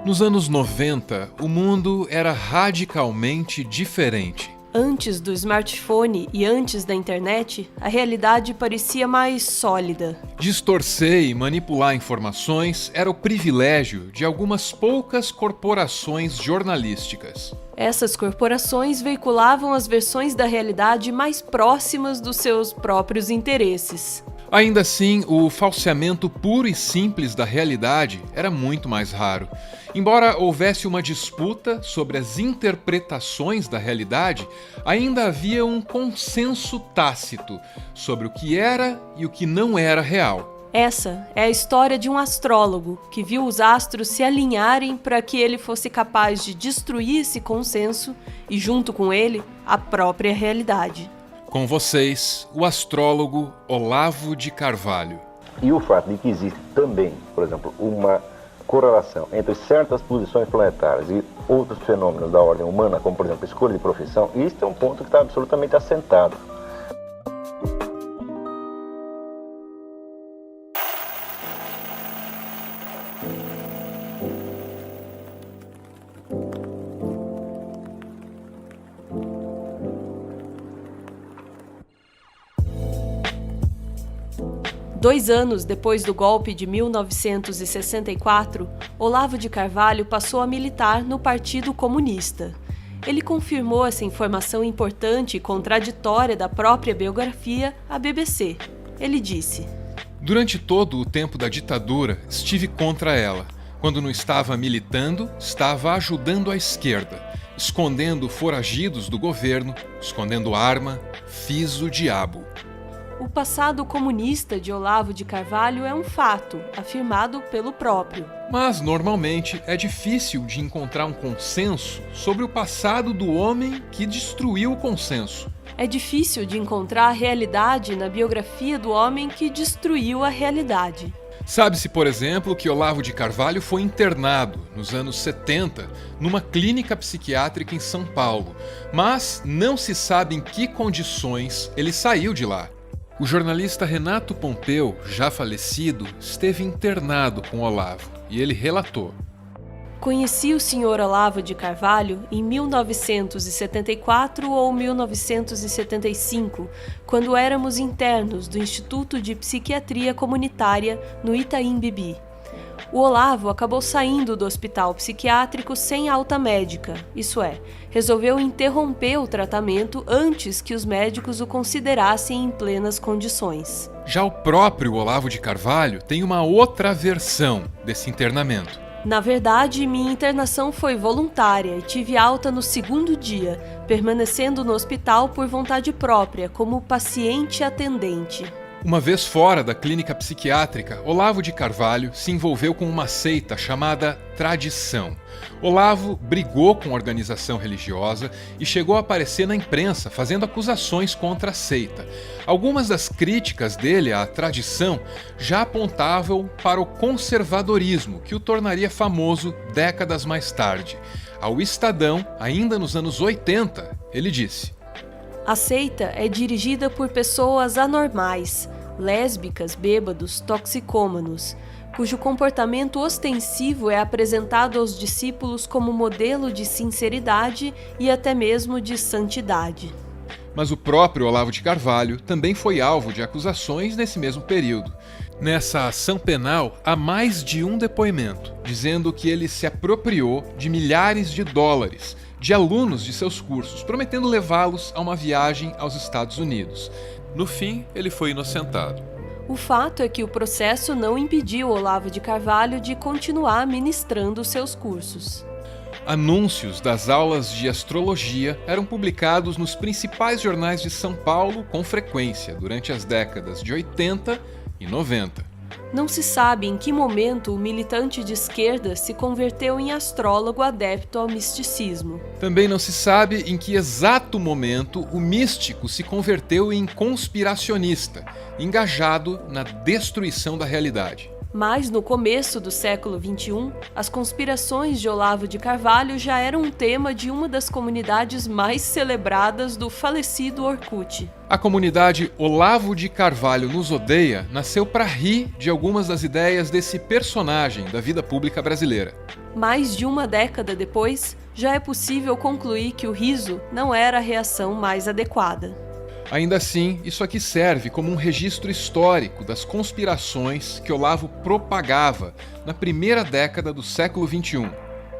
Nos anos 90, o mundo era radicalmente diferente. Antes do smartphone e antes da internet, a realidade parecia mais sólida. Distorcer e manipular informações era o privilégio de algumas poucas corporações jornalísticas. Essas corporações veiculavam as versões da realidade mais próximas dos seus próprios interesses. Ainda assim, o falseamento puro e simples da realidade era muito mais raro. Embora houvesse uma disputa sobre as interpretações da realidade, ainda havia um consenso tácito sobre o que era e o que não era real. Essa é a história de um astrólogo que viu os astros se alinharem para que ele fosse capaz de destruir esse consenso e, junto com ele, a própria realidade. Com vocês, o astrólogo Olavo de Carvalho. E o fato de que existe também, por exemplo, uma correlação entre certas posições planetárias e outros fenômenos da ordem humana, como por exemplo a escolha de profissão, isso é um ponto que está absolutamente assentado. Dois anos depois do golpe de 1964, Olavo de Carvalho passou a militar no Partido Comunista. Ele confirmou essa informação importante e contraditória da própria biografia à BBC. Ele disse: Durante todo o tempo da ditadura, estive contra ela. Quando não estava militando, estava ajudando a esquerda, escondendo foragidos do governo, escondendo arma, fiz o diabo. O passado comunista de Olavo de Carvalho é um fato, afirmado pelo próprio. Mas, normalmente, é difícil de encontrar um consenso sobre o passado do homem que destruiu o consenso. É difícil de encontrar a realidade na biografia do homem que destruiu a realidade. Sabe-se, por exemplo, que Olavo de Carvalho foi internado, nos anos 70, numa clínica psiquiátrica em São Paulo, mas não se sabe em que condições ele saiu de lá. O jornalista Renato Pompeu, já falecido, esteve internado com Olavo e ele relatou: Conheci o Sr. Olavo de Carvalho em 1974 ou 1975, quando éramos internos do Instituto de Psiquiatria Comunitária no Itaim Bibi. O Olavo acabou saindo do hospital psiquiátrico sem alta médica, isso é, resolveu interromper o tratamento antes que os médicos o considerassem em plenas condições. Já o próprio Olavo de Carvalho tem uma outra versão desse internamento. Na verdade, minha internação foi voluntária e tive alta no segundo dia, permanecendo no hospital por vontade própria, como paciente atendente. Uma vez fora da clínica psiquiátrica, Olavo de Carvalho se envolveu com uma seita chamada Tradição. Olavo brigou com a organização religiosa e chegou a aparecer na imprensa fazendo acusações contra a seita. Algumas das críticas dele à Tradição já apontavam para o conservadorismo, que o tornaria famoso décadas mais tarde. Ao Estadão, ainda nos anos 80, ele disse: A seita é dirigida por pessoas anormais, lésbicas, bêbados, toxicômanos, cujo comportamento ostensivo é apresentado aos discípulos como modelo de sinceridade e até mesmo de santidade. Mas o próprio Olavo de Carvalho também foi alvo de acusações nesse mesmo período. Nessa ação penal, há mais de um depoimento, dizendo que ele se apropriou de milhares de dólares de alunos de seus cursos, prometendo levá-los a uma viagem aos Estados Unidos. No fim, ele foi inocentado. O fato é que o processo não impediu Olavo de Carvalho de continuar ministrando seus cursos. Anúncios das aulas de astrologia eram publicados nos principais jornais de São Paulo com frequência durante as décadas de 80 e 90. Não se sabe em que momento o militante de esquerda se converteu em astrólogo adepto ao misticismo. Também não se sabe em que exato momento o místico se converteu em conspiracionista, engajado na destruição da realidade. Mas no começo do século XXI, as conspirações de Olavo de Carvalho já eram um tema de uma das comunidades mais celebradas do falecido Orkut. A comunidade Olavo de Carvalho nos odeia nasceu para rir de algumas das ideias desse personagem da vida pública brasileira. Mais de uma década depois, já é possível concluir que o riso não era a reação mais adequada. Ainda assim, isso aqui serve como um registro histórico das conspirações que Olavo propagava na primeira década do século XXI.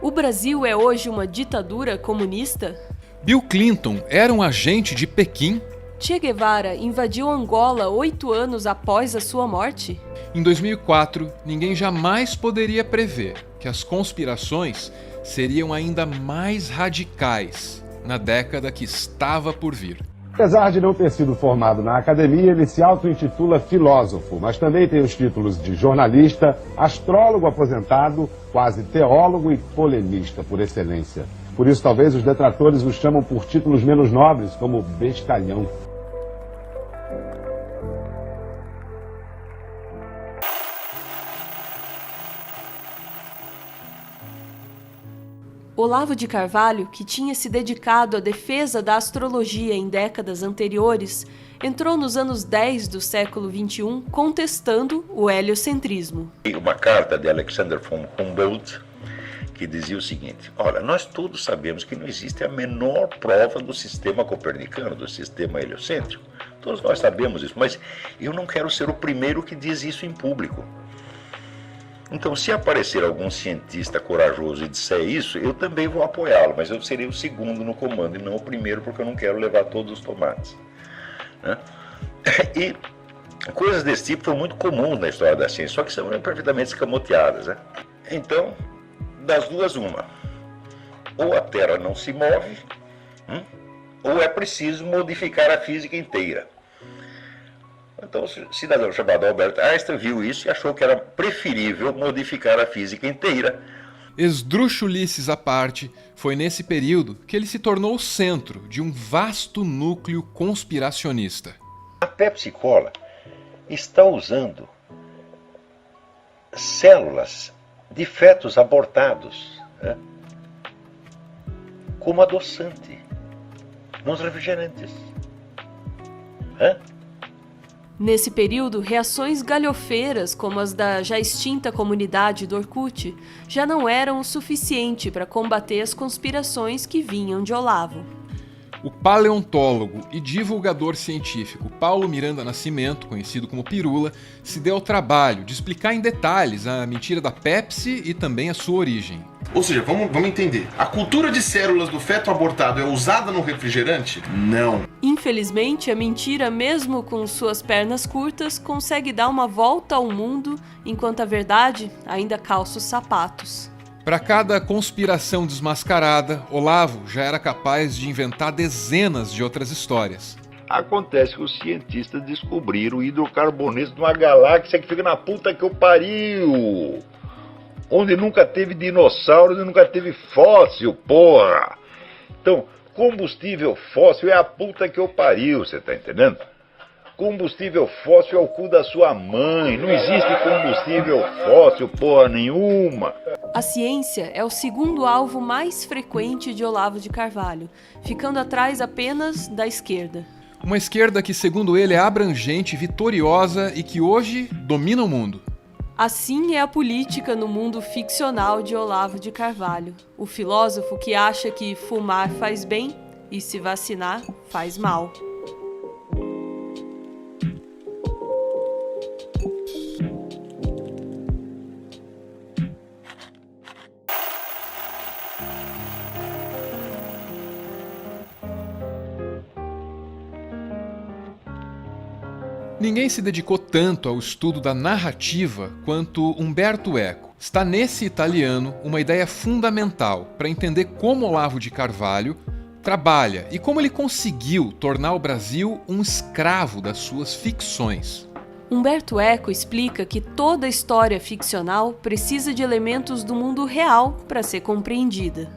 O Brasil é hoje uma ditadura comunista? Bill Clinton era um agente de Pequim? Che Guevara invadiu Angola 8 anos após a sua morte? Em 2004, ninguém jamais poderia prever que as conspirações seriam ainda mais radicais na década que estava por vir. Apesar de não ter sido formado na academia, ele se auto-intitula filósofo, mas também tem os títulos de jornalista, astrólogo aposentado, quase teólogo e polemista por excelência. Por isso, talvez os detratores o chamam por títulos menos nobres, como bestalhão. Olavo de Carvalho, que tinha se dedicado à defesa da astrologia em décadas anteriores, entrou nos anos 10 do século XXI contestando o heliocentrismo. Uma carta de Alexander von Humboldt que dizia o seguinte: olha, nós todos sabemos que não existe a menor prova do sistema copernicano, do sistema heliocêntrico. Todos nós sabemos isso, mas eu não quero ser o primeiro que diz isso em público. Então, se aparecer algum cientista corajoso e disser isso, eu também vou apoiá-lo, mas eu serei o segundo no comando e não o primeiro, porque eu não quero levar todos os tomates, né? E coisas desse tipo foram muito comuns na história da ciência, só que são perfeitamente escamoteadas, né? Então, das duas, uma. Ou a Terra não se move, ou é preciso modificar a física inteira. Então, o cidadão chamado Albert Einstein viu isso e achou que era preferível modificar a física inteira. Esdrúxulices à parte, foi nesse período que ele se tornou o centro de um vasto núcleo conspiracionista. A Pepsi Cola está usando células de fetos abortados, né, como adoçante nos refrigerantes. Nesse período, reações galhofeiras, como as da já extinta comunidade do Orkut, já não eram o suficiente para combater as conspirações que vinham de Olavo. O paleontólogo e divulgador científico Paulo Miranda Nascimento, conhecido como Pirula, se deu ao trabalho de explicar em detalhes a mentira da Pepsi e também a sua origem. Ou seja, vamos entender. A cultura de células do feto abortado é usada no refrigerante? Não. Infelizmente, a mentira, mesmo com suas pernas curtas, consegue dar uma volta ao mundo, enquanto a verdade ainda calça os sapatos. Para cada conspiração desmascarada, Olavo já era capaz de inventar dezenas de outras histórias. Acontece que os cientistas descobriram o hidrocarboneto de uma galáxia que fica na puta que eu pariu, onde nunca teve dinossauro e nunca teve fóssil, porra. Então, combustível fóssil é a puta que eu pariu, você tá entendendo? Combustível fóssil é o cu da sua mãe. Não existe combustível fóssil, porra nenhuma. A ciência é o segundo alvo mais frequente de Olavo de Carvalho, ficando atrás apenas da esquerda. Uma esquerda que, segundo ele, é abrangente, vitoriosa e que hoje domina o mundo. Assim é a política no mundo ficcional de Olavo de Carvalho, o filósofo que acha que fumar faz bem e se vacinar faz mal. Ninguém se dedicou tanto ao estudo da narrativa quanto Umberto Eco. Está nesse italiano uma ideia fundamental para entender como Olavo de Carvalho trabalha e como ele conseguiu tornar o Brasil um escravo das suas ficções. Umberto Eco explica que toda história ficcional precisa de elementos do mundo real para ser compreendida.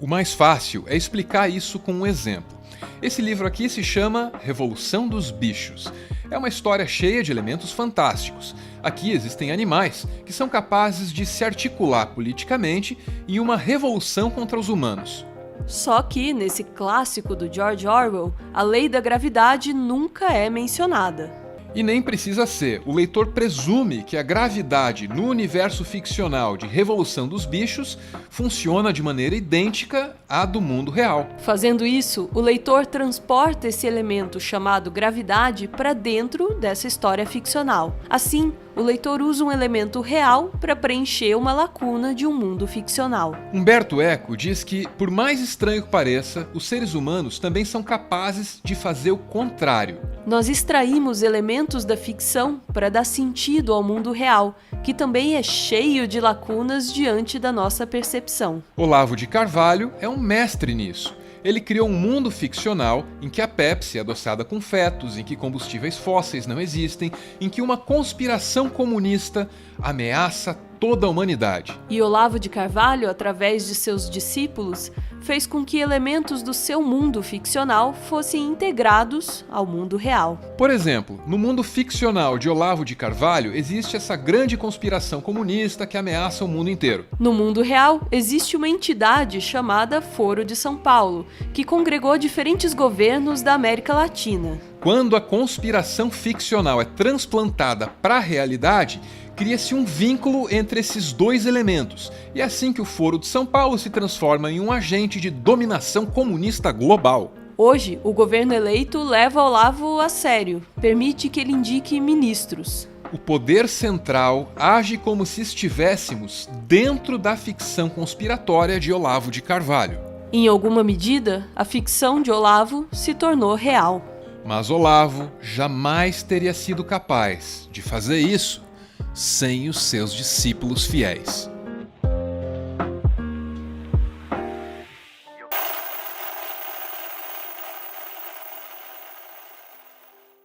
O mais fácil é explicar isso com um exemplo. Esse livro aqui se chama Revolução dos Bichos. É uma história cheia de elementos fantásticos. Aqui existem animais que são capazes de se articular politicamente em uma revolução contra os humanos. Só que, nesse clássico do George Orwell, a lei da gravidade nunca é mencionada. E nem precisa ser. O leitor presume que a gravidade no universo ficcional de Revolução dos Bichos funciona de maneira idêntica à do mundo real. Fazendo isso, o leitor transporta esse elemento chamado gravidade para dentro dessa história ficcional. Assim, o leitor usa um elemento real para preencher uma lacuna de um mundo ficcional. Umberto Eco diz que, por mais estranho que pareça, os seres humanos também são capazes de fazer o contrário. Nós extraímos elementos da ficção para dar sentido ao mundo real, que também é cheio de lacunas diante da nossa percepção. Olavo de Carvalho é um mestre nisso. Ele criou um mundo ficcional em que a Pepsi é adoçada com fetos, em que combustíveis fósseis não existem, em que uma conspiração comunista ameaça toda a humanidade. E Olavo de Carvalho, através de seus discípulos, fez com que elementos do seu mundo ficcional fossem integrados ao mundo real. Por exemplo, no mundo ficcional de Olavo de Carvalho existe essa grande conspiração comunista que ameaça o mundo inteiro. No mundo real, existe uma entidade chamada Foro de São Paulo, que congregou diferentes governos da América Latina. Quando a conspiração ficcional é transplantada para a realidade, cria-se um vínculo entre esses dois elementos. E é assim que o Foro de São Paulo se transforma em um agente de dominação comunista global. Hoje, o governo eleito leva Olavo a sério, permite que ele indique ministros. O poder central age como se estivéssemos dentro da ficção conspiratória de Olavo de Carvalho. Em alguma medida, a ficção de Olavo se tornou real. Mas Olavo jamais teria sido capaz de fazer isso sem os seus discípulos fiéis.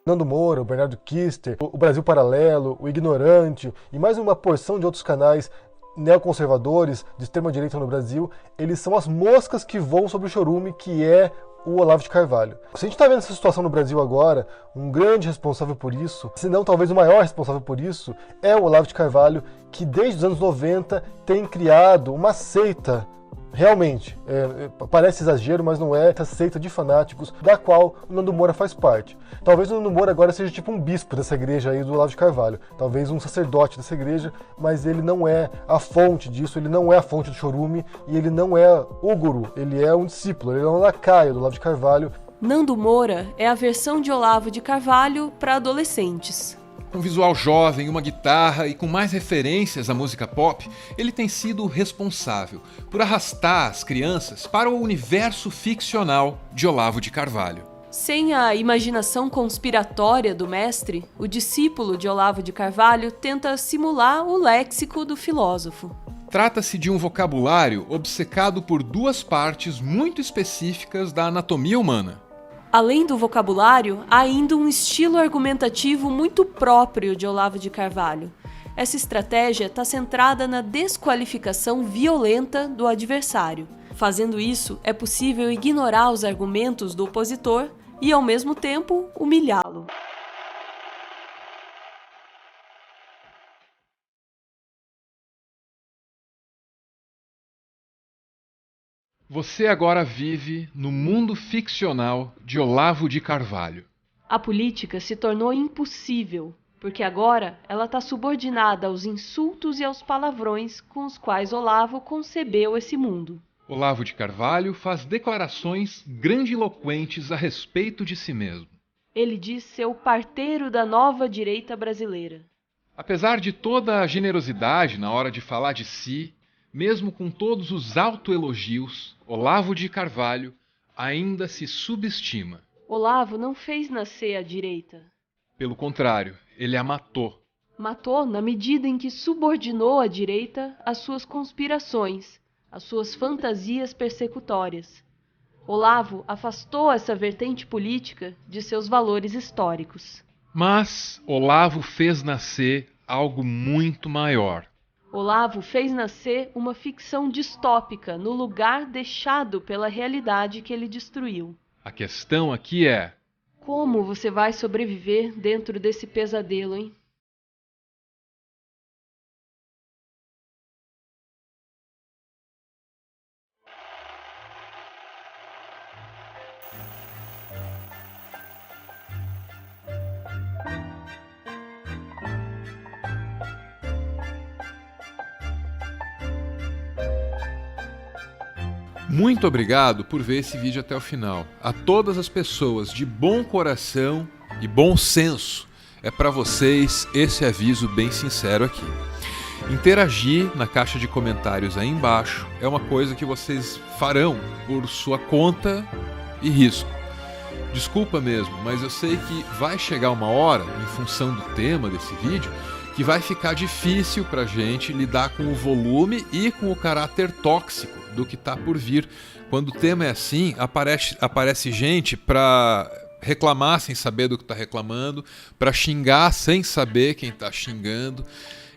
Nando Moura, o Bernardo Kister, o Brasil Paralelo, o Ignorante e mais uma porção de outros canais neoconservadores de extrema-direita no Brasil, eles são as moscas que voam sobre o chorume que é o Olavo de Carvalho. Se a gente está vendo essa situação no Brasil agora, um grande responsável por isso, se não talvez o maior responsável por isso, é o Olavo de Carvalho, que desde os anos 90 tem criado uma seita, realmente, parece exagero, mas não é, essa seita de fanáticos, da qual o Nando Moura faz parte. Talvez o Nando Moura agora seja tipo um bispo dessa igreja aí do Olavo de Carvalho, talvez um sacerdote dessa igreja, mas ele não é a fonte disso, ele não é a fonte do chorume, e ele não é o guru, ele é um discípulo, ele é um lacaio do Olavo de Carvalho. Nando Moura é a versão de Olavo de Carvalho para adolescentes. Com visual jovem, uma guitarra e com mais referências à música pop, ele tem sido o responsável por arrastar as crianças para o universo ficcional de Olavo de Carvalho. Sem a imaginação conspiratória do mestre, o discípulo de Olavo de Carvalho tenta simular o léxico do filósofo. Trata-se de um vocabulário obcecado por duas partes muito específicas da anatomia humana. Além do vocabulário, há ainda um estilo argumentativo muito próprio de Olavo de Carvalho. Essa estratégia está centrada na desqualificação violenta do adversário. Fazendo isso, é possível ignorar os argumentos do opositor e, ao mesmo tempo, humilhá-lo. Você agora vive no mundo ficcional de Olavo de Carvalho. A política se tornou impossível, porque agora ela está subordinada aos insultos e aos palavrões com os quais Olavo concebeu esse mundo. Olavo de Carvalho faz declarações grandiloquentes a respeito de si mesmo. Ele diz ser o parteiro da nova direita brasileira. Apesar de toda a generosidade na hora de falar de si, mesmo com todos os autoelogios, Olavo de Carvalho ainda se subestima. Olavo não fez nascer a direita. Pelo contrário, ele a matou. Matou na medida em que subordinou a direita às suas conspirações, às suas fantasias persecutórias. Olavo afastou essa vertente política de seus valores históricos. Mas Olavo fez nascer algo muito maior. Olavo fez nascer uma ficção distópica no lugar deixado pela realidade que ele destruiu. A questão aqui é: Como você vai sobreviver dentro desse pesadelo, hein? Muito obrigado por ver esse vídeo até o final. A todas as pessoas de bom coração e bom senso, é para vocês esse aviso bem sincero aqui. Interagir na caixa de comentários aí embaixo é uma coisa que vocês farão por sua conta e risco. Desculpa mesmo, mas eu sei que vai chegar uma hora, em função do tema desse vídeo, que vai ficar difícil pra gente lidar com o volume e com o caráter tóxico do que tá por vir. Quando o tema é assim, aparece gente pra reclamar sem saber do que tá reclamando, pra xingar sem saber quem tá xingando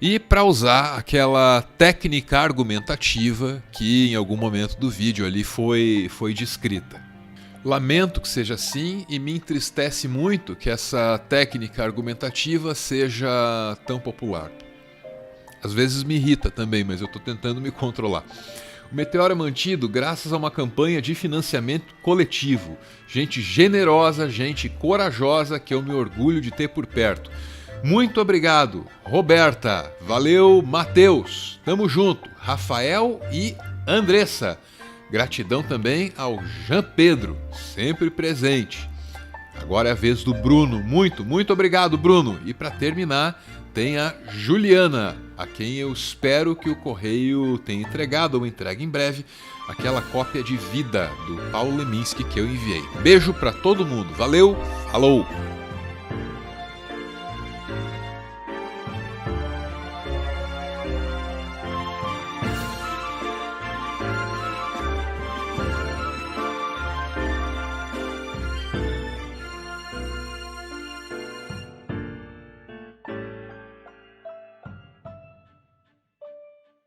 e pra usar aquela técnica argumentativa que em algum momento do vídeo ali foi descrita. Lamento que seja assim e me entristece muito que essa técnica argumentativa seja tão popular. Às vezes me irrita também, mas eu estou tentando me controlar. O Meteoro é mantido graças a uma campanha de financiamento coletivo. Gente generosa, gente corajosa que eu me orgulho de ter por perto. Muito obrigado, Roberta. Valeu, Matheus. Tamo junto. Rafael e Andressa. Gratidão também ao Jean Pedro, sempre presente. Agora é a vez do Bruno. Muito obrigado, Bruno. E para terminar, tem a Juliana, a quem eu espero que o correio tenha entregado ou entregue em breve aquela cópia de vida do Paulo Leminski que eu enviei. Beijo para todo mundo. Valeu, falou!